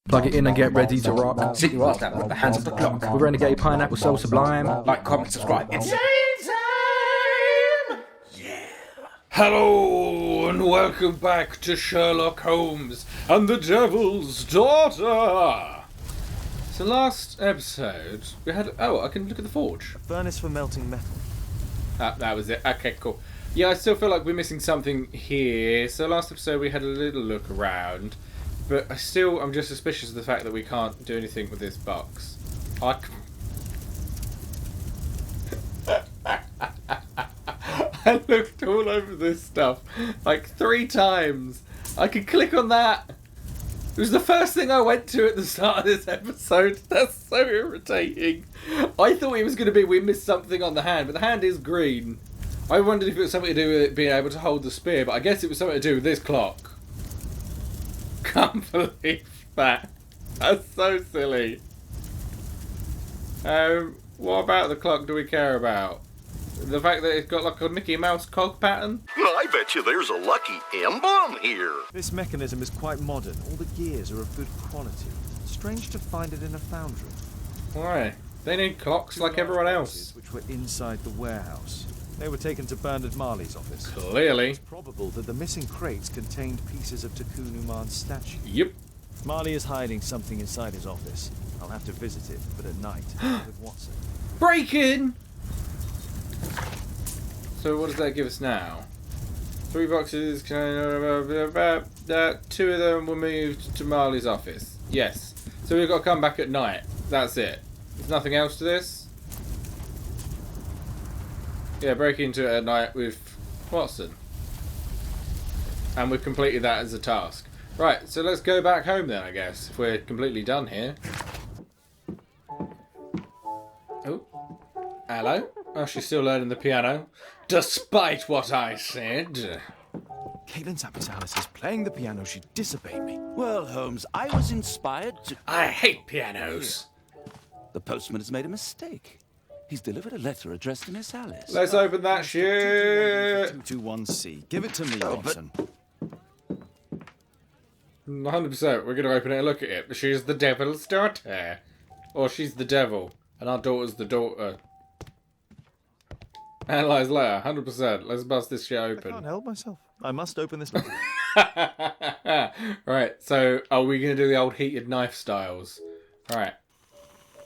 Plug it in and get ready to rock. Sit you ass down at the hands of the clock. With Renegade Pineapple so sublime. Like, comment, subscribe. It's time! Yeah. Hello and welcome back to Sherlock Holmes and the Devil's Daughter. So last episode we had... Oh, I can look at the forge. A furnace for melting metal. That was it. Okay, cool. Yeah, I still feel like we're missing something here. So last episode we had a little look around. But I'm just suspicious of the fact that we can't do anything with this box. I looked all over this stuff like 3 times. I could click on that. It was the first thing I went to at the start of this episode. That's so irritating. I thought it was going to be we missed something on the hand, but the hand is green. I wondered if it was something to do with it being able to hold the spear, but I guess it was something to do with this clock. Can't believe that. That's so silly. What about the clock do we care about? The fact that it's got like a Mickey Mouse cog pattern? I bet you there's a lucky emblem here. This mechanism is quite modern. All the gears are of good quality. Strange to find it in a foundry. Why? They need clocks like everyone else. Which were inside the warehouse. They were taken to Bernard Marley's office. Clearly. It's probable that the missing crates contained pieces of Takunu Uman's statue. Yep. Marley is hiding something inside his office. I'll have to visit it, but at night, with Watson. Break in! So what does that give us now? 3 boxes, 2 of them were moved to Marley's office. Yes. So we've got to come back at night. That's it. There's nothing else to this? Yeah, break into it at night with Watson. And we've completed that as a task. Right, so let's go back home then, I guess, if we're completely done here. Oh. Hello? Oh, she's still learning the piano. Despite what I said. Caitlin Sapisalis is playing the piano. She'd disobey me. Well, Holmes, I was inspired to... I hate pianos. The postman has made a mistake. He's delivered a letter addressed to Miss Alice. Let's open that shit. 221C. Give it to me, Watson. 100%. We're going to open it and look at it. But she's the devil's daughter. Or she's the devil. And our daughter's the daughter. Analyze letter. 100%. Let's bust this shit I open. can't help myself. I must open this letter. Right. So, are we going to do the old heated knife styles? Alright.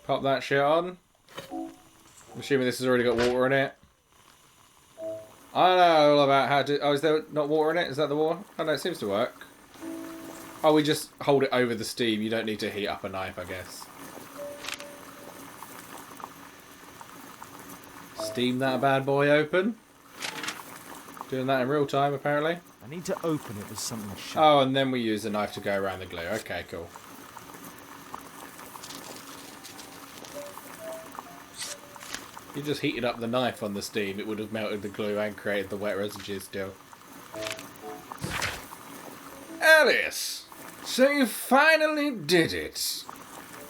Pop that shit on. I'm assuming this has already got water in it. I don't know all about how to... Oh, is there not water in it? Is that the water? Oh, no, it seems to work. Oh, we just hold it over the steam. You don't need to heat up a knife, I guess. Steam that bad boy open. Doing that in real time, apparently. I need to open it with something sharp. Oh, and then we use the knife to go around the glue. Okay, cool. You just heated up the knife on the steam, it would have melted the glue and created the wet residue still. Alice! So you finally did it!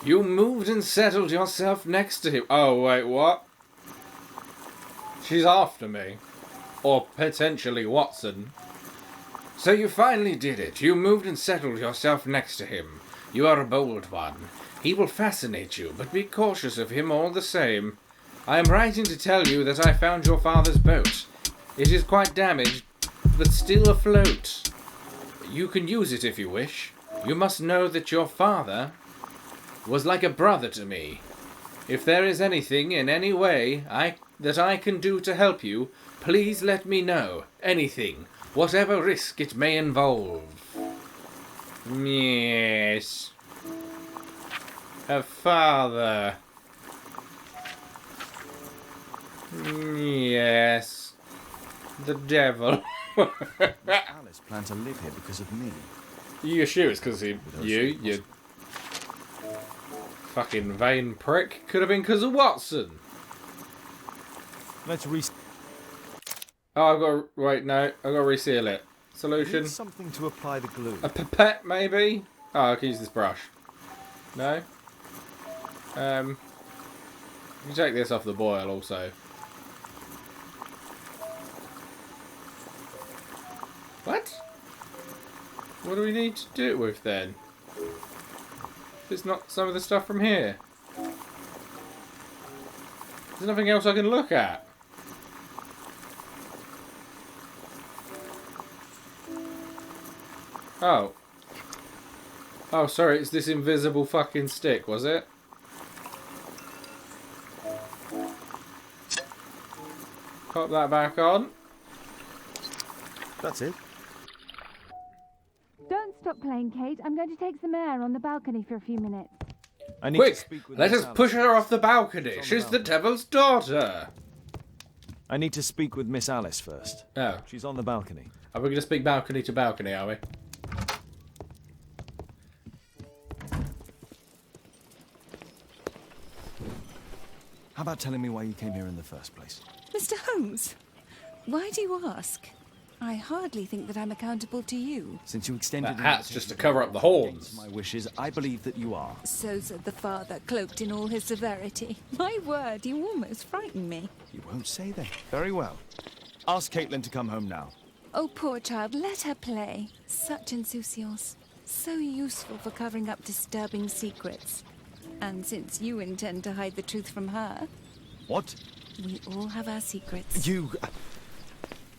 You moved and settled yourself next to him. Oh, wait, what? She's after me. Or potentially Watson. So you finally did it. You moved and settled yourself next to him. You are a bold one. He will fascinate you, but be cautious of him all the same. I am writing to tell you that I found your father's boat. It is quite damaged, but still afloat. You can use it if you wish. You must know that your father was like a brother to me. If there is anything in any way that I can do to help you, please let me know. Anything, whatever risk it may involve. Yes. Her father. Yes. The devil. Alice planned to live here because of me. You assume it's because of you fucking vain prick. Could have been because of Watson. Let's Oh, I've got to... Wait, no. I've got to reseal it. Solution. need something to apply the glue. A pipette, maybe? Oh, I can use this brush. No? You can take this off the boil also. What? What do we need to do it with then? It's not some of the stuff from here. There's nothing else I can look at. Oh. Oh, sorry, it's this invisible fucking stick, was it? Pop that back on. That's it. Don't stop playing, Kate. I'm going to take some air on the balcony for a few minutes. I need to Quick, speak with let Miss us Alice. push her off the balcony. on the She's the balcony. devil's daughter. I need to speak with Miss Alice first. Oh. She's on the balcony. Are we going to speak balcony to balcony, are we? How about telling me why you came here in the first place? Mr. Holmes, why do you ask? I hardly think that I'm accountable to you. Since you extended That an hat's just to invitation cover up the against horns. my wishes, I believe that you are. So said the father, cloaked in all his severity. My word, you almost frightened me. You won't say that. Very well. Ask Caitlin to come home now. Oh, poor child, let her play. Such insouciance. So useful for covering up disturbing secrets. And since you intend to hide the truth from her, What? we all have our secrets. You...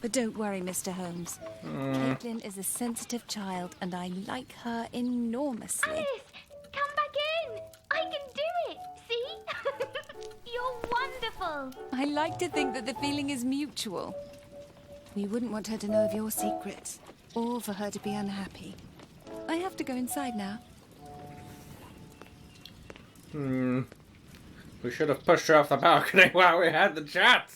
But don't worry, Mr. Holmes. Caitlin is a sensitive child, and I like her enormously. Alice, come back in. I can do it. See? You're wonderful. I like to think that the feeling is mutual. We wouldn't want her to know of your secrets, or for her to be unhappy. I have to go inside now. We should have pushed her off the balcony while we had the chance.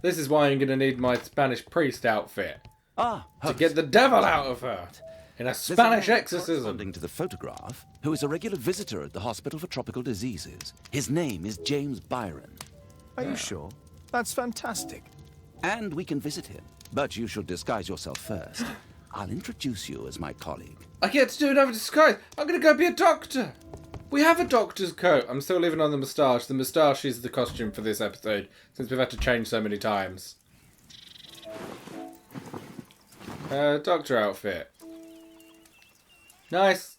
This is why I'm going to need my Spanish priest outfit. Ah, To get the devil out of her. In a There's a Spanish man exorcism. corresponding to the photograph, who is a regular visitor at the Hospital for Tropical Diseases. His name is James Byron. Are you sure? That's fantastic. And we can visit him. But you should disguise yourself first. I'll introduce you as my colleague. I get to do another disguise. I'm going to go be a doctor. We have a doctor's coat. I'm still living on the moustache. The moustache is the costume for this episode, since we've had to change so many times. Doctor outfit. Nice.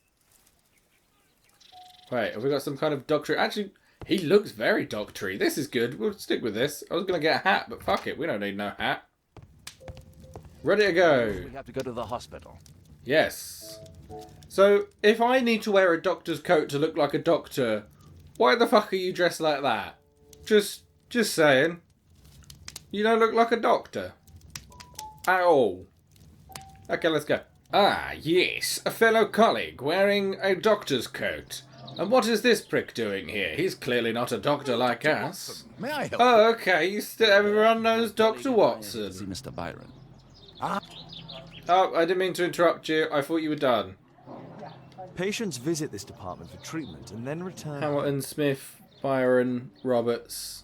Wait, have we got some kind of doctor? Actually, he looks very doctory. This is good. We'll stick with this. I was going to get a hat, but fuck it. We don't need no hat. Ready to go. We have to go to the hospital. Yes. So, if I need to wear a doctor's coat to look like a doctor, why the fuck are you dressed like that? Just saying. You don't look like a doctor. At all. Okay, let's go. Ah, yes, a fellow colleague wearing a doctor's coat. And what is this prick doing here? He's clearly not a doctor like us. May I help? Oh, okay, everyone knows Dr. See Watson. Mr. Byron. Oh, I didn't mean to interrupt you. I thought you were done. Patients visit this department for treatment and then return... Hamilton, Smith, Byron, Roberts.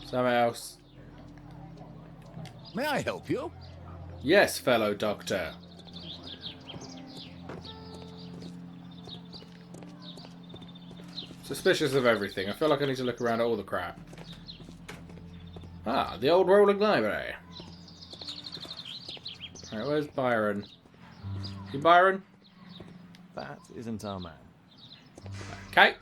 Someone else. May I help you? Yes, fellow doctor. Suspicious of everything. I feel like I need to look around at all the crap. Ah, the old rolling library. Alright, where's Byron? You Byron? That isn't our man. Okay.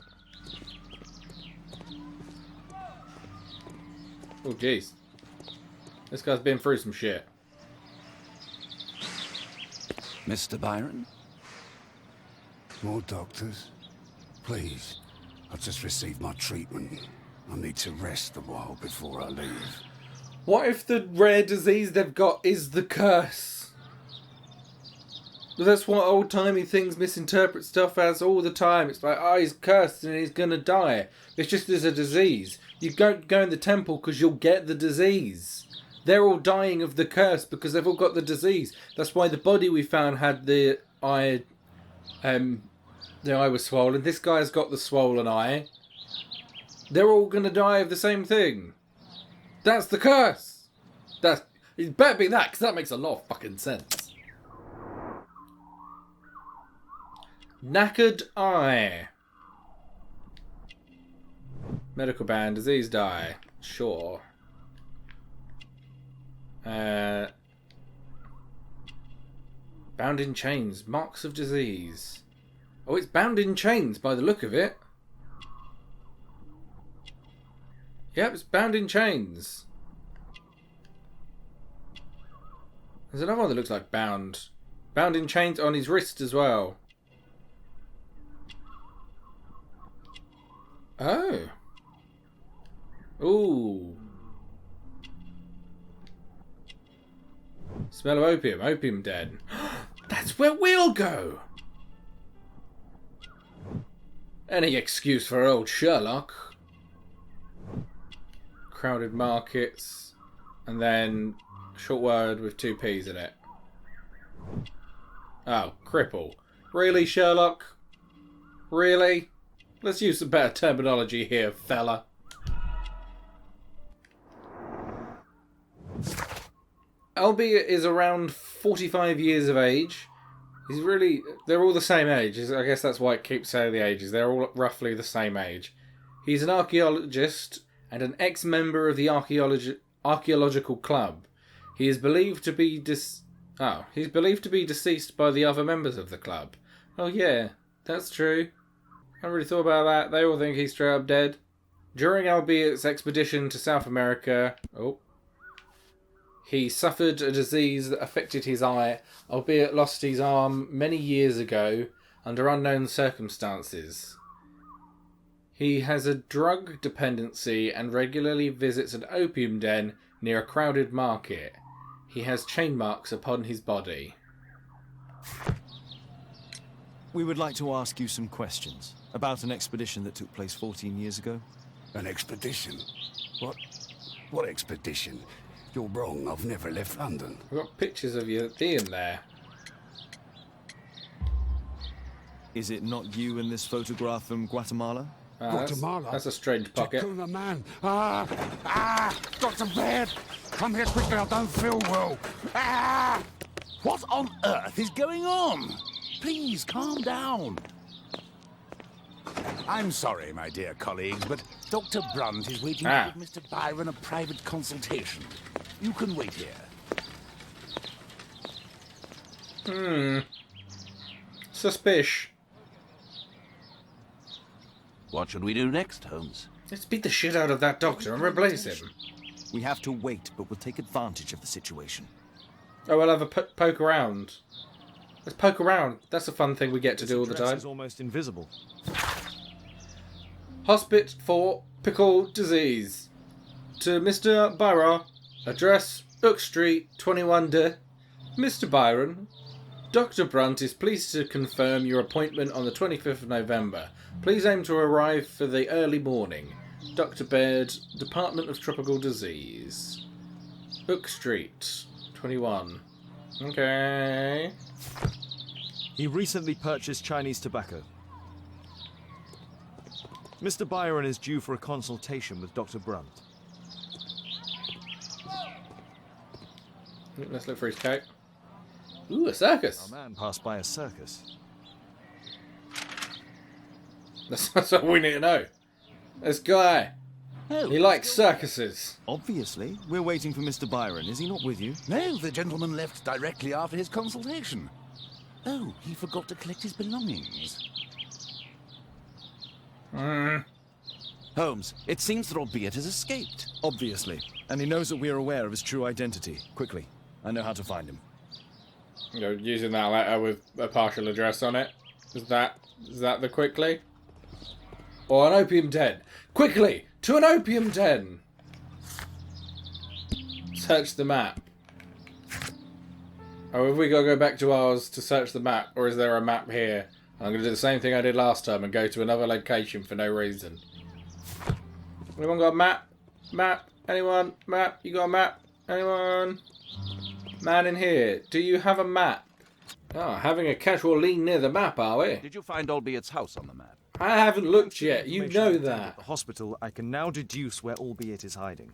Oh, jeez. This guy's been through some shit. Mr. Byron? More doctors? Please. I've just received my treatment. I need to rest a while before I leave. What if the rare disease they've got is the curse? That's what old-timey things misinterpret stuff as all the time. It's like, oh, he's cursed and he's gonna die. It's just as a disease. You don't go in the temple because you'll get the disease. They're all dying of the curse because they've all got the disease. That's why the body we found had the eye was swollen. This guy's got the swollen eye. They're all gonna die of the same thing. That's the curse. It better be that, because that makes a lot of fucking sense. Knackered eye. Medical ban, disease die. Sure. Bound in chains. Marks of disease. Oh, it's bound in chains by the look of it. Yep, it's bound in chains. There's another one that looks like bound. Bound in chains on his wrist as well. Oh. Ooh. Smell of opium. Opium den. That's where we'll go. Any excuse for old Sherlock. Crowded markets. And then short word with 2 P's in it. Oh, cripple. Really, Sherlock? Really? Let's use some better terminology here, fella. Albeit is around 45 years of age. They're all the same age. I guess that's why it keeps saying the ages. They're all roughly the same age. He's an archaeologist and an ex-member of the archaeological club. He is believed to be deceased by the other members of the club. Oh yeah, that's true. I haven't really thought about that. They all think he's straight up dead. During Albiet's expedition to South America, he suffered a disease that affected his eye. Albiet lost his arm many years ago under unknown circumstances. He has a drug dependency and regularly visits an opium den near a crowded market. He has chain marks upon his body. We would like to ask you some questions about an expedition that took place 14 years ago. An expedition? What expedition? You're wrong. I've never left London. We've got pictures of you in there. Is it not you in this photograph from Guatemala? Guatemala? That's a strange pocket. Tacuna, man. Dr. Baird, come here quickly. I don't feel well. What on earth is going on? Please, calm down. I'm sorry, my dear colleagues, but Dr. Brunt is waiting to give Mr. Byron a private consultation. You can wait here. Suspicious. What should we do next, Holmes? Let's beat the shit out of that doctor and replace him. We have to wait, but we'll take advantage of the situation. Oh, we'll have a poke around. Let's poke around. That's a fun thing we get to do all the time. Is almost invisible. Hospit for pickle disease. To Mr. Byron, address Oak Street, 21D. Mr. Byron, Dr. Brunt is pleased to confirm your appointment on the 25th of November. Please aim to arrive for the early morning. Dr. Baird, Department of Tropical Disease. Oak Street, 21. Okay. He recently purchased Chinese tobacco. Mr. Byron is due for a consultation with Dr. Brunt. Let's look for his coat. Ooh, a circus. Our man passed by a circus. That's all we need to know. This guy, he likes circuses. Obviously. We're waiting for Mr. Byron. Is he not with you? No, the gentleman left directly after his consultation. Oh, he forgot to collect his belongings. Holmes, it seems that Albiet has escaped. Obviously. And he knows that we are aware of his true identity. Quickly. I know how to find him. You know, using that letter with a partial address on it. Is that the quickly? Or an opium den. Quickly! To an opium den! Search the map. Oh, have we got to go back to ours to search the map? Or is there a map here? I'm going to do the same thing I did last time and go to another location for no reason. Anyone got a map? Map? Anyone? Map? You got a map? Anyone? Man in here, do you have a map? Oh, having a casual lean near the map, are we? Did you find Albiet's house on the map? I haven't looked yet, you know At that. the hospital, I can now deduce where Albiet is hiding.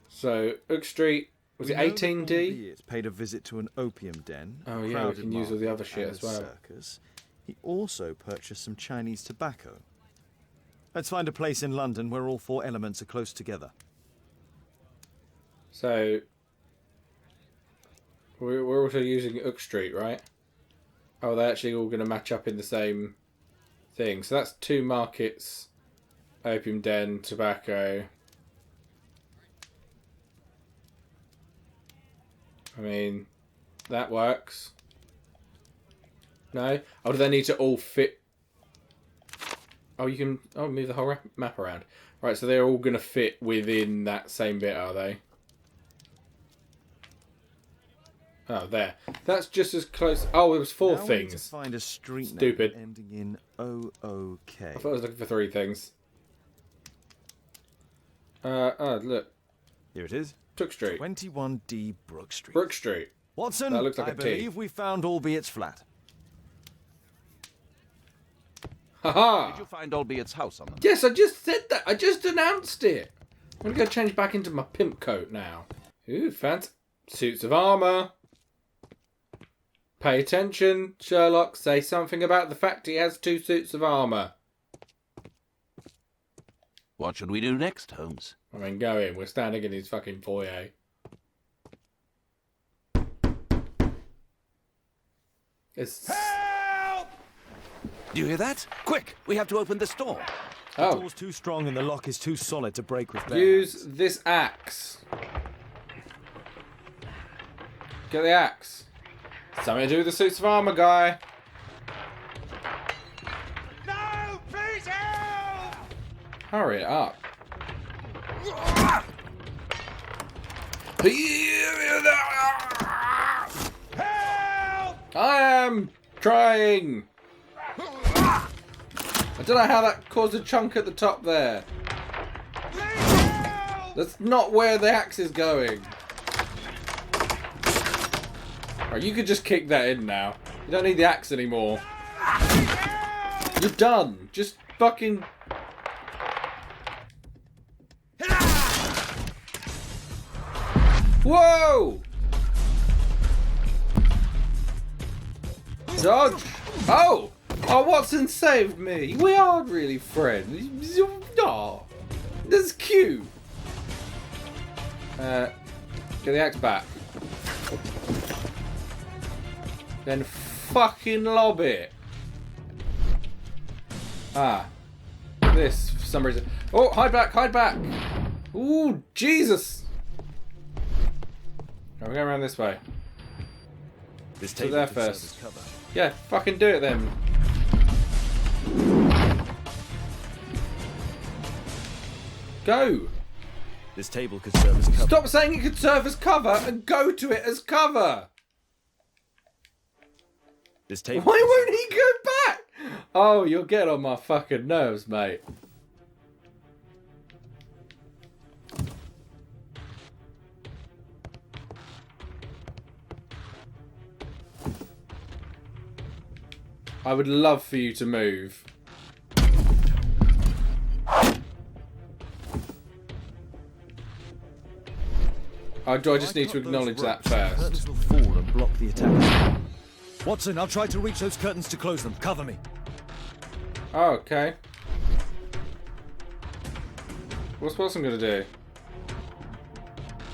So, Oak Street, was it 18D? Albiet paid a visit to an opium den. Oh yeah, we crowded can use all the other market, shit and as a well. Circus. He also purchased some Chinese tobacco. Let's find a place in London where all 4 elements are close together. So, We're also using Uck Street, right? Oh, they're actually all going to match up in the same thing. So that's 2 markets. Opium den, tobacco. I mean, that works. No? Oh, do they need to all fit? Oh, you can move the whole map around. Right, so they're all going to fit within that same bit, are they? Oh, there. That's just as close. Oh, it was 4 things. We need to find a street Stupid. name ending in O-O-K. I thought I was looking for 3 things. Oh, look. Here it is. Brook Street. 21D Brook Street. Brook Street. Watson, That looks like I a T. believe we found Albeit Flat. Haha! Did you find Albeit's house on them? Yes, I just said that. I just announced it. I'm going to go change back into my pimp coat now. Ooh, fancy. Suits of armour. Pay attention, Sherlock. Say something about the fact he has 2 suits of armour. What should we do next, Holmes? I mean, go in. We're standing in his fucking foyer. It's... Help! Do you hear that? Quick! We have to open this door. The Oh, door's too strong and the lock is too solid to break with bare use hands. this axe. Get the axe. Something to do with the suits of armour, guy. No! Please help! Hurry it up. Help! I am trying. I don't know how that caused a chunk at the top there. Please help! That's not where the axe is going. Right, you could just kick that in now. You don't need the axe anymore. You're done. Just fucking... Whoa! Dodge! Oh! Oh, Watson saved me! We aren't really friends. Oh, that's cute. Get the axe back. Then fucking lob it. Ah. This, for some reason. Oh, hide back, hide back! Ooh, Jesus! Right, we're going around this way. This To table there could serve first. as cover. Yeah, fucking do it then. Go! This table could serve as cover. Stop saying it could serve as cover and go to it as cover! This table. Why won't he go back? Oh, you'll get on my fucking nerves, mate. I would love for you to move. Oh, do I just need to acknowledge that first? Curtains will fall and block the attack. Watson, I'll try to reach those curtains to close them. Cover me. Oh, okay. What's Wilson gonna do?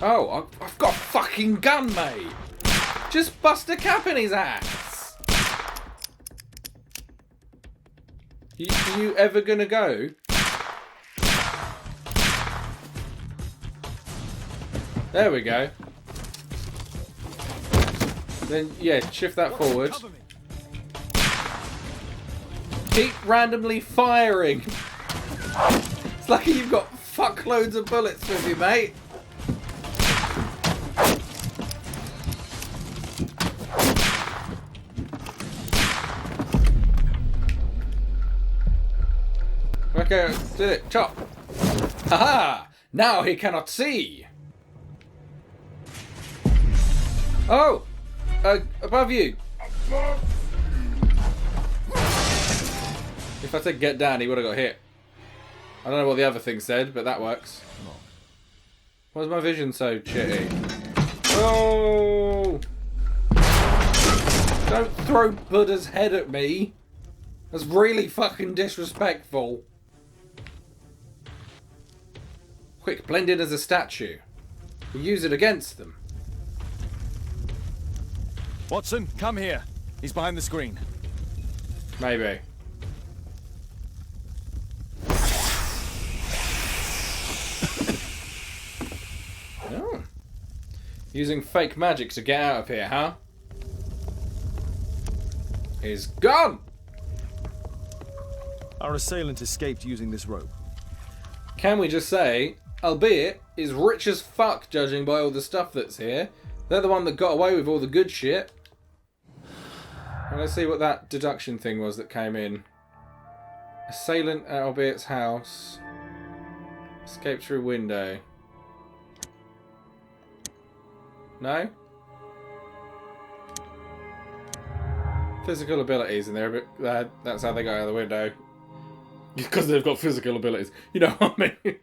Oh, I've got a fucking gun, mate! Just bust a cap in his ass! Are you ever gonna go? There we go. Then, yeah, shift that forward. Cover me. Keep randomly firing. It's lucky you've got fuckloads of bullets with you, mate. Okay, did it. Chop. Haha! Now he cannot see. Oh! Above you. If I said get down, he would have got hit. I don't know what the other thing said, but that works. Why is my vision so shitty? Oh! Don't throw Buddha's head at me. That's really fucking disrespectful. Quick, blend in as a statue. We'll use it against them. Watson, come here. He's behind the screen. Maybe. Oh. Using fake magic to get out of here, huh? He's gone! Our assailant escaped using this rope. Can we just say, albeit, is rich as fuck judging by all the stuff that's here. They're the one that got away with all the good shit. And let's see what that deduction thing was that came in. Assailant at albeit's house. Escape through window. No? Physical abilities, and they're a bit. That's how they got out of the window. Because they've got physical abilities. You know what I mean?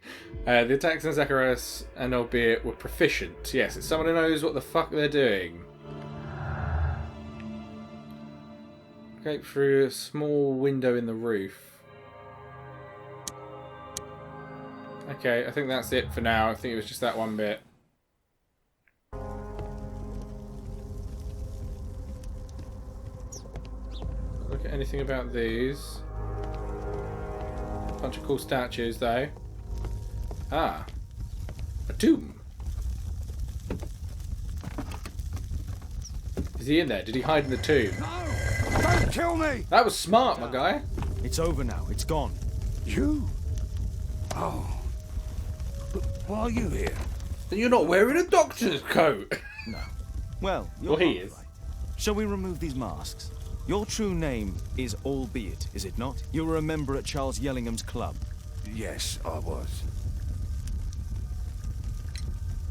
The attacks on Zacharias and albeit were proficient. Yes, it's someone who knows what the fuck they're doing. Escape through a small window in the roof. Okay, I think that's it for now. I think it was just that one bit. Look at anything about these. Bunch of cool statues though. Ah. A tomb. Is he in there? Did he hide in the tomb? No! Don't kill me! That was smart, my guy. It's over now. It's gone. You? Oh. But why are you here? Then you're not wearing a doctor's coat. No. Well, Well, he is. right. Shall we remove these masks? Your true name is Albeit, is it not? You were a member at Charles Yellingham's club. Yes, I was.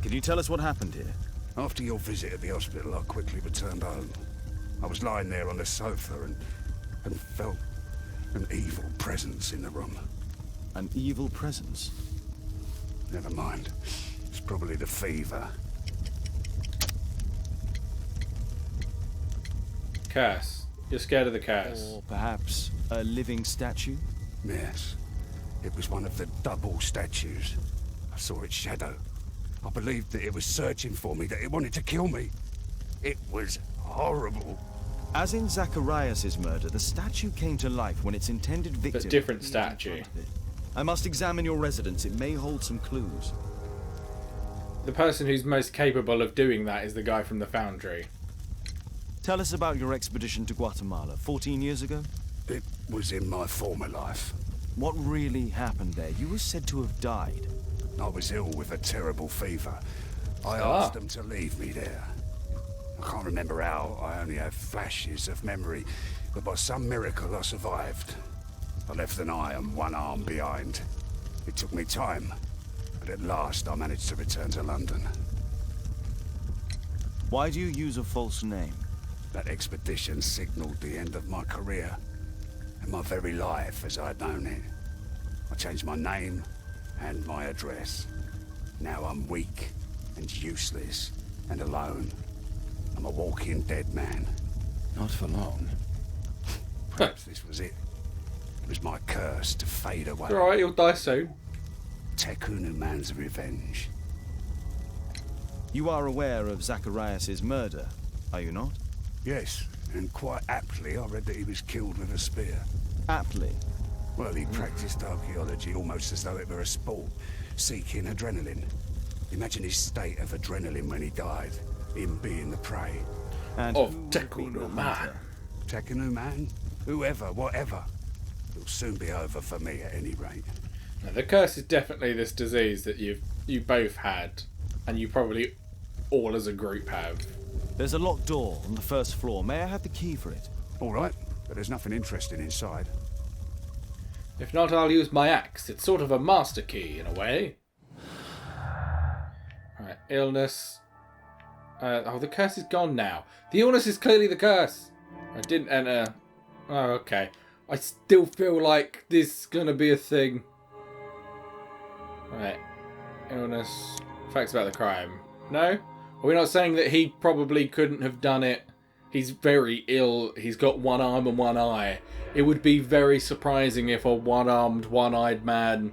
Can you tell us what happened here? After your visit at the hospital, I quickly returned home. I was lying there on the sofa and felt an evil presence in the room. An evil presence? Never mind. It's probably the fever. Curse. You're scared of the curse. Or perhaps a living statue? Yes. It was one of the double statues. I saw its shadow. I believed that it was searching for me, that it wanted to kill me. It was horrible. As in Zacharias' murder, the statue came to life when its intended victim... But different appeared in statue. front of it. I must examine your residence. It may hold some clues. The person who's most capable of doing that is the guy from the foundry. Tell us about your expedition to Guatemala 14 years ago. It was in my former life. What really happened there? You were said to have died. I was ill with a terrible fever. I asked them to leave me there. I can't remember how. I only have flashes of memory. But by some miracle, I survived. I left an eye and one arm behind. It took me time. But at last, I managed to return to London. Why do you use a false name? That expedition signaled the end of my career. And my very life as I'd known it. I changed my name and my address. Now I'm weak and useless and alone. I'm a walking dead man. Not for long. Perhaps this was it. It was my curse to fade away. Alright, you'll die soon. Tekunu man's revenge. You are aware of Zacharias' murder, are you not? Yes, and quite aptly I read that he was killed with a spear. Aptly. Well, he practiced archaeology almost as though it were a sport, seeking adrenaline. Imagine his state of adrenaline when he died, him being the prey. And Of who would have been the Tekunu man. hunter? Tekunu man? Whoever, whatever. It'll soon be over for me at any rate. Now, the curse is definitely this disease that you both had, and you probably all as a group have. There's a locked door on the first floor. May I have the key for it? All right, but there's nothing interesting inside. If not, I'll use my axe. It's sort of a master key in a way. Right, illness. Oh, the curse is gone now. The illness is clearly the curse. I didn't enter. Oh, okay. I still feel like this is gonna be a thing. Right. Illness. Facts about the crime. No? Are we not saying that he probably couldn't have done it? He's very ill. He's got one arm and one eye. It would be very surprising if a one-armed, one-eyed man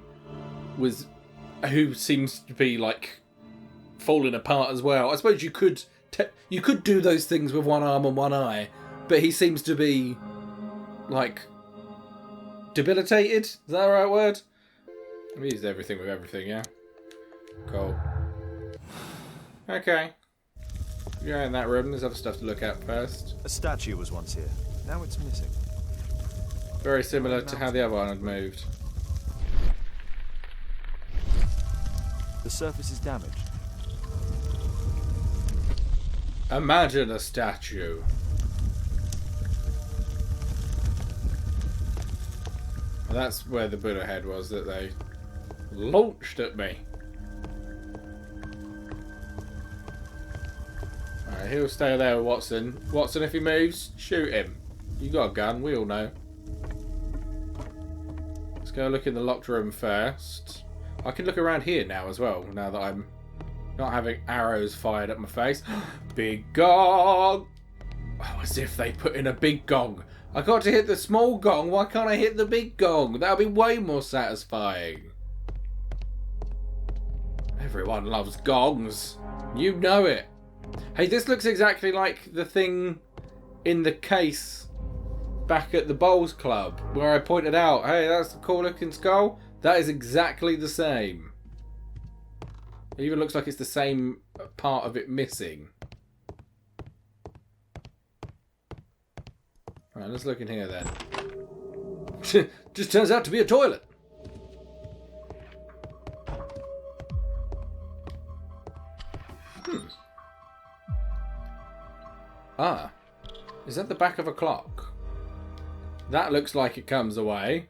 who seems to be like falling apart as well. I suppose you could You could do those things with one arm and one eye, but he seems to be, like, debilitated? Is that the right word? I've used everything with everything, yeah? Cool. Okay. You're in that room. There's other stuff to look at first. A statue was once here. Now it's missing. Very similar to how the other one had moved. The surface is damaged. Imagine a statue. That's where the Buddha head was that they launched at me. Alright, he'll stay there with Watson. Watson, if he moves, shoot him. You got a gun, we all know. Let's go look in the locked room first. I can look around here now as well, now that I'm not having arrows fired at my face. Big gong! Oh, as if they put in a big gong. I got to hit the small gong, why can't I hit the big gong? That'll be way more satisfying. Everyone loves gongs. You know it. Hey, this looks exactly like the thing in the case back at the Bowls Club, where I pointed out, hey, that's the cool looking skull. That is exactly the same. It even looks like it's the same part of it missing. Right, let's look in here then. Just turns out to be a toilet. Ah, is that the back of a clock? That looks like it comes away.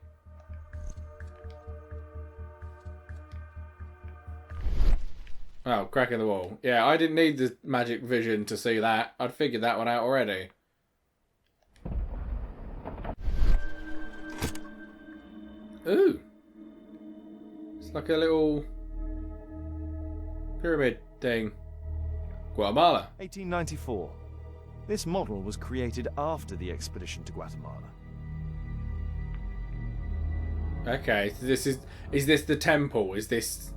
Oh, crack in the wall. Yeah, I didn't need the magic vision to see that. I'd figured that one out already. Ooh. It's like a little pyramid thing. Guatemala. 1894. This model was created after the expedition to Guatemala. Okay, so is this the temple? Is this...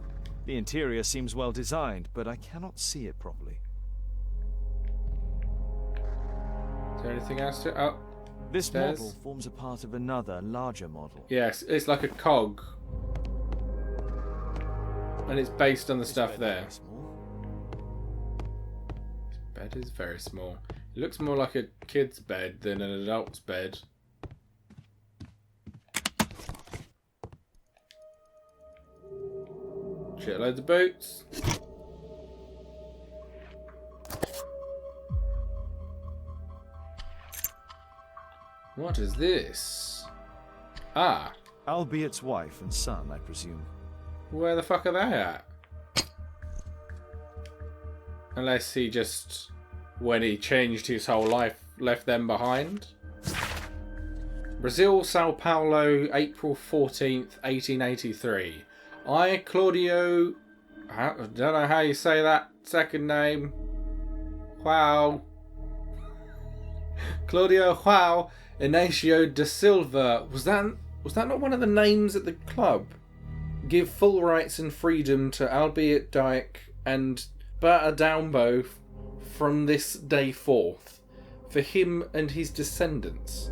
The interior seems well designed, but I cannot see it properly. Is there anything else to... Oh, this stairs. model forms a part of another, larger model. Yes, it's like a cog. And it's based on the stuff there. This bed is very small. It looks more like a kid's bed than an adult's bed. Shitloads of boots. What is this? Ah. Albiet's wife and son, I presume. Where the fuck are they at? Unless he just, when he changed his whole life, left them behind. Brazil, Sao Paulo, April 14th, 1883. I, Claudio... I don't know how you say that second name. Wow. Claudio João Inácio da Silva. Was that not one of the names at the club? Give full rights and freedom to Albiet Dyke and Bata Downbow from this day forth, for him and his descendants.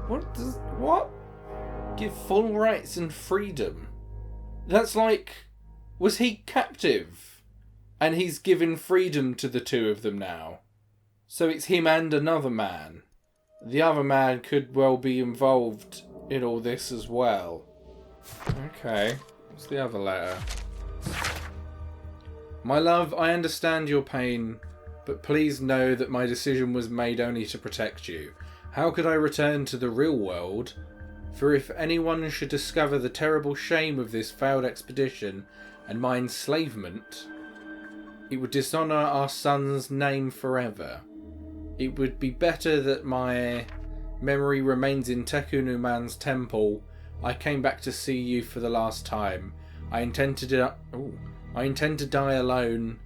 What? Give full rights and freedom? That's like, was he captive? And he's given freedom to the two of them now. So it's him and another man. The other man could well be involved in all this as well. Okay, what's the other letter? My love, I understand your pain, but please know that my decision was made only to protect you. How could I return to the real world? For if anyone should discover the terrible shame of this failed expedition and my enslavement, it would dishonour our son's name forever. It would be better that my memory remains in Tekunuman's temple. I came back to see you for the last time. I intend to die alone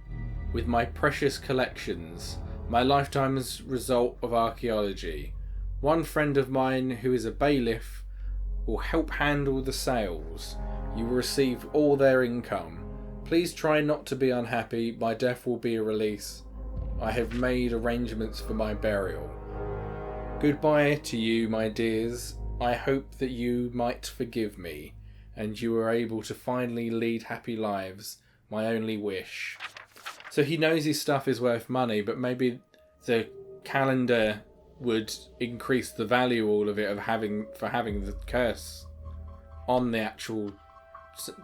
with my precious collections, my lifetime's result of archaeology. One friend of mine who is a bailiff will help handle the sales. You will receive all their income. Please try not to be unhappy. My death will be a release. I have made arrangements for my burial. Goodbye to you, my dears. I hope that you might forgive me, and you are able to finally lead happy lives. My only wish. So he knows his stuff is worth money, but maybe the calendar would increase the value, all of it, of having the curse on the actual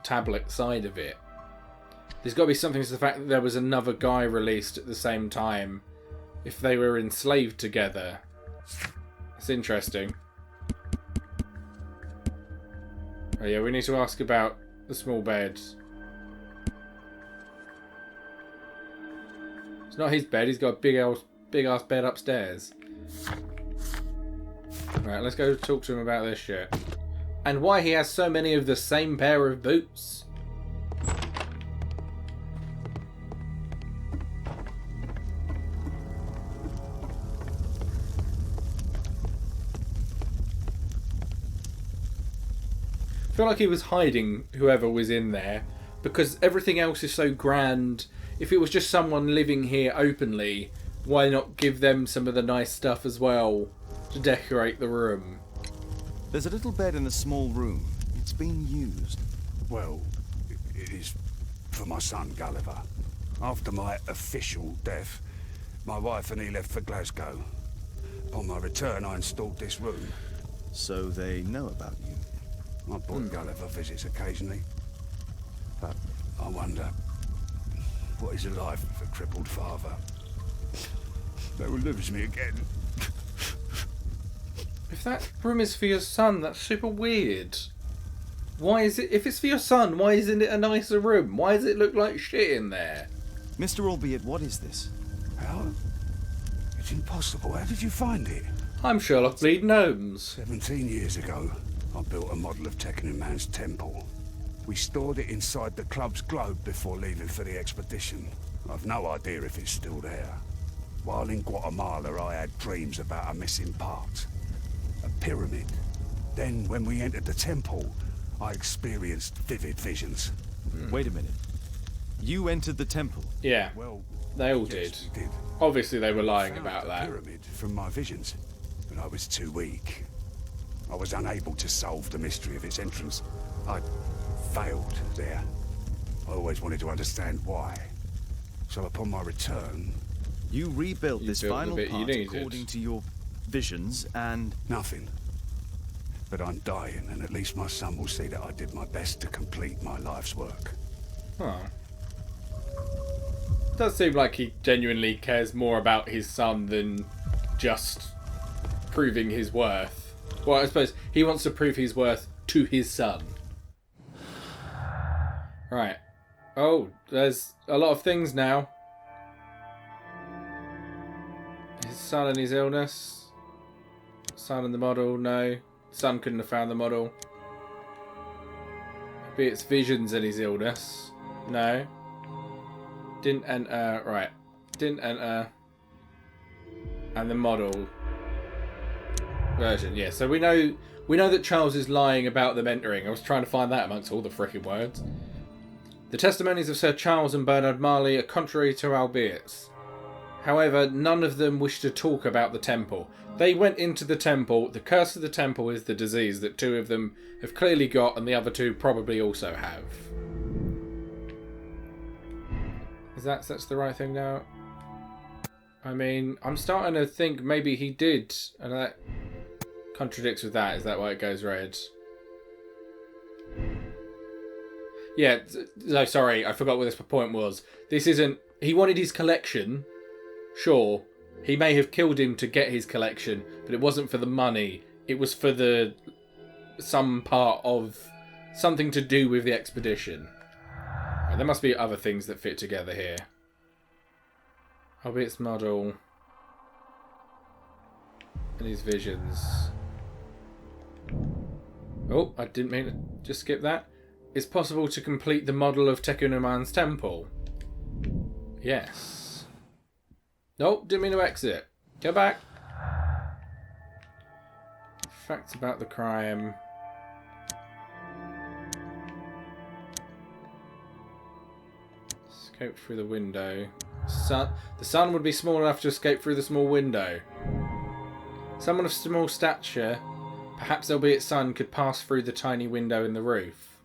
tablet side of it. There's got to be something to the fact that there was another guy released at the same time. If they were enslaved together. That's interesting. Oh yeah, we need to ask about the small bed. It's not his bed, he's got a big ass bed upstairs. Right, let's go talk to him about this shit. And why he has so many of the same pair of boots. I feel like he was hiding whoever was in there because everything else is so grand. If it was just someone living here openly, why not give them some of the nice stuff as well to decorate the room? There's a little bed in the small room. It's been used. Well, it is for my son, Gulliver. After my official death, my wife and he left for Glasgow. Upon my return, I installed this room. So they know about you. My boy Gulliver visits occasionally. But I wonder, what is a life with a crippled father? They will lose me again. If that room is for your son, that's super weird. Why is it... If it's for your son, why isn't it a nicer room? Why does it look like shit in there? Mr. Albeit, what is this? How? It's impossible. How did you find it? I'm Sherlock Bleeding Holmes. 17 years ago, I built a model of Tekkanen Man's temple. We stored it inside the club's globe before leaving for the expedition. I've no idea if it's still there. While in Guatemala, I had dreams about a missing part. A pyramid. Then, when we entered the temple, I experienced vivid visions. Wait a minute. You entered the temple? Yeah, Well, they all yes, did. we did. Obviously they were lying Found about the that. pyramid from my visions, but I was too weak. I was unable to solve the mystery of its entrance. I failed there. I always wanted to understand why. So upon my return... You rebuilt You this built the final bit you part needed. according to your visions and... Nothing. But I'm dying, and at least my son will see that I did my best to complete my life's work. Oh. Does seem like he genuinely cares more about his son than just proving his worth. Well, I suppose he wants to prove his worth to his son. Right. Oh, there's a lot of things now. His son and his illness. Son and the model, no. Son couldn't have found the model. Maybe it's visions and his illness. No. Didn't enter. Right. Didn't enter. And the model version. Yeah, so we know that Charles is lying about them entering. I was trying to find that amongst all the frickin' words. The testimonies of Sir Charles and Bernard Marley are contrary to Albiet's. However, none of them wish to talk about the temple. They went into the temple. The curse of the temple is the disease that two of them have clearly got, and the other two probably also have. Is that's the right thing now? I mean, I'm starting to think maybe he did, and that contradicts with that. Is that why it goes red? Yeah, no, sorry, I forgot what this point was. This isn't... He wanted his collection. Sure, he may have killed him to get his collection, but it wasn't for the money. It was for some part of something to do with the expedition. Right, there must be other things that fit together here. Hobbit's model and his visions. Oh, I didn't mean to just skip that. It's possible to complete the model of Tekkanen temple. Yes. Nope, didn't mean to exit. Go back. Facts about the crime. Scope through the window. The sun would be small enough to escape through the small window. Someone of small stature, perhaps albeit son, could pass through the tiny window in the roof.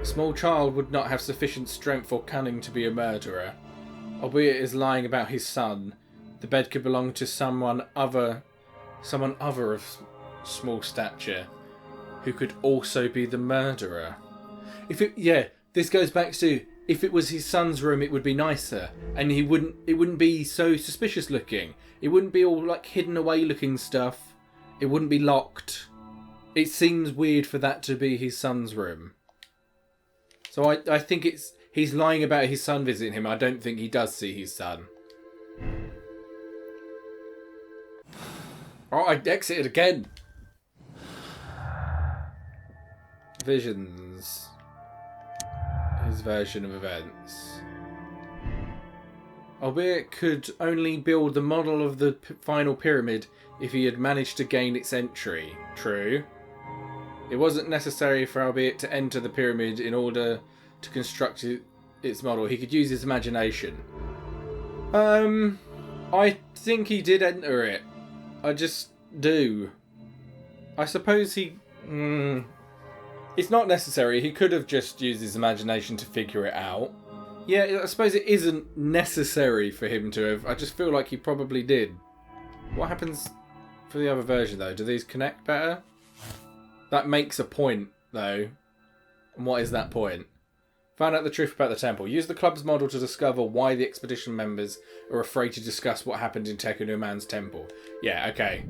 A small child would not have sufficient strength or cunning to be a murderer. Albeit is lying about his son, the bed could belong to someone other of small stature, who could also be the murderer. This goes back to, if it was his son's room, it would be nicer, and it wouldn't be so suspicious looking. It wouldn't be all like hidden away looking stuff. It wouldn't be locked. It seems weird for that to be his son's room. So I think he's lying about his son visiting him. I don't think he does see his son. Oh, I exited again. Visions. His version of events. Albeit could only build the model of the final pyramid if he had managed to gain its entry. True. It wasn't necessary for Albeit to enter the pyramid in order to construct its model. He could use his imagination. I think he did enter it. I just do. I suppose he... It's not necessary. He could have just used his imagination to figure it out. Yeah, I suppose it isn't necessary for him to have. I just feel like he probably did. What happens for the other version, though? Do these connect better? That makes a point, though. And what is that point? Find out the truth about the temple. Use the club's model to discover why the expedition members are afraid to discuss what happened in Tekunuman's temple. Yeah, okay.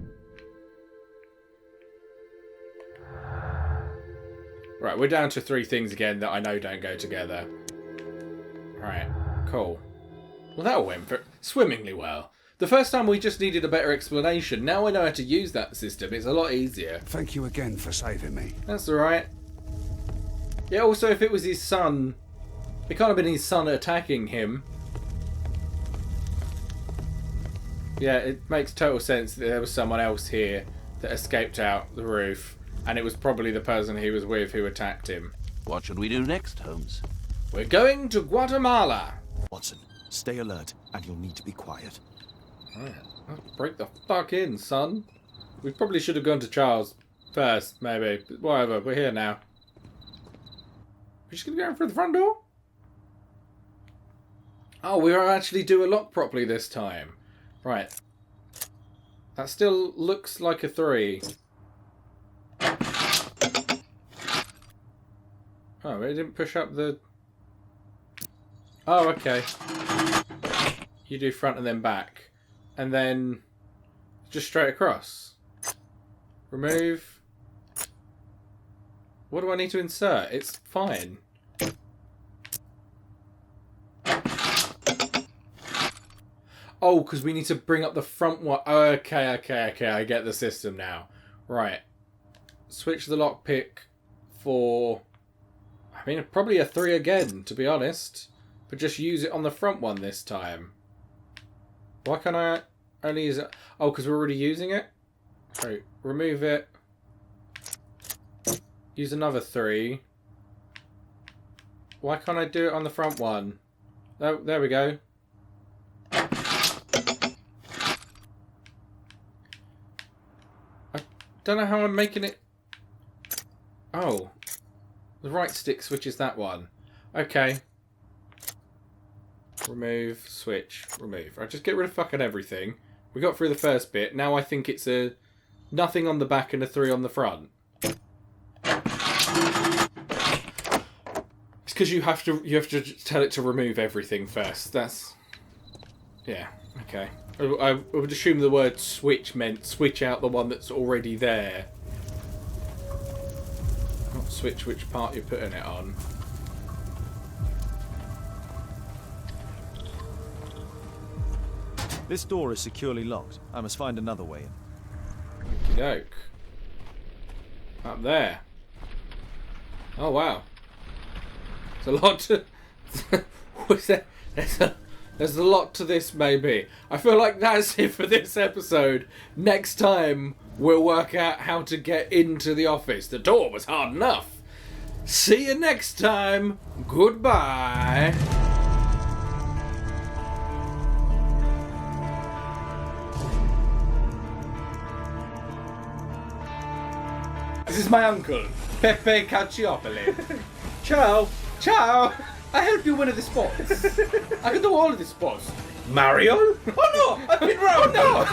Right, we're down to 3 things again that I know don't go together. Right, cool. Well, that went swimmingly well. The first time we just needed a better explanation. Now I know how to use that system. It's a lot easier. Thank you again for saving me. That's alright. Yeah, also, if it was his son... It can't have been his son attacking him. Yeah, it makes total sense that there was someone else here that escaped out the roof. And it was probably the person he was with who attacked him. What should we do next, Holmes? We're going to Guatemala. Watson, stay alert, and you'll need to be quiet. Right. Break the fuck in, son. We probably should have gone to Charles first, maybe. But whatever, we're here now. We're just going to go in through the front door? Oh, we will actually do a lock properly this time. Right. That still looks like a 3. Oh, it didn't push up the... Oh, okay. You do front and then back. And then just straight across. Remove. What do I need to insert? It's fine. Oh, because we need to bring up the front one. Okay, I get the system now. Right. Switch the lockpick for... I mean, probably a 3 again, to be honest. But just use it on the front one this time. Why can't I only use it? Oh, because we're already using it? Right, remove it. Use another 3. Why can't I do it on the front one? Oh, there we go. I don't know how I'm making it... Oh. The right stick switches that one. Okay. Remove, switch, remove. Right, just get rid of fucking everything. We got through the first bit. Now I think it's a nothing on the back and a 3 on the front. It's because you have to tell it to remove everything first. That's... Yeah, okay. I would assume the word switch meant switch out the one that's already there. Not switch which part you're putting it on. This door is securely locked. I must find another way in. Okie doke. Up there. Oh wow. There's a lot to... There's a lot to this, maybe. I feel like that's it for this episode. Next time, we'll work out how to get into the office. The door was hard enough. See you next time. Goodbye. This is my uncle, Pepe Calciopoli. Ciao. Ciao. I help you win at the sports. I can do all of the sports. Mario? Oh no! I've been wrong! No!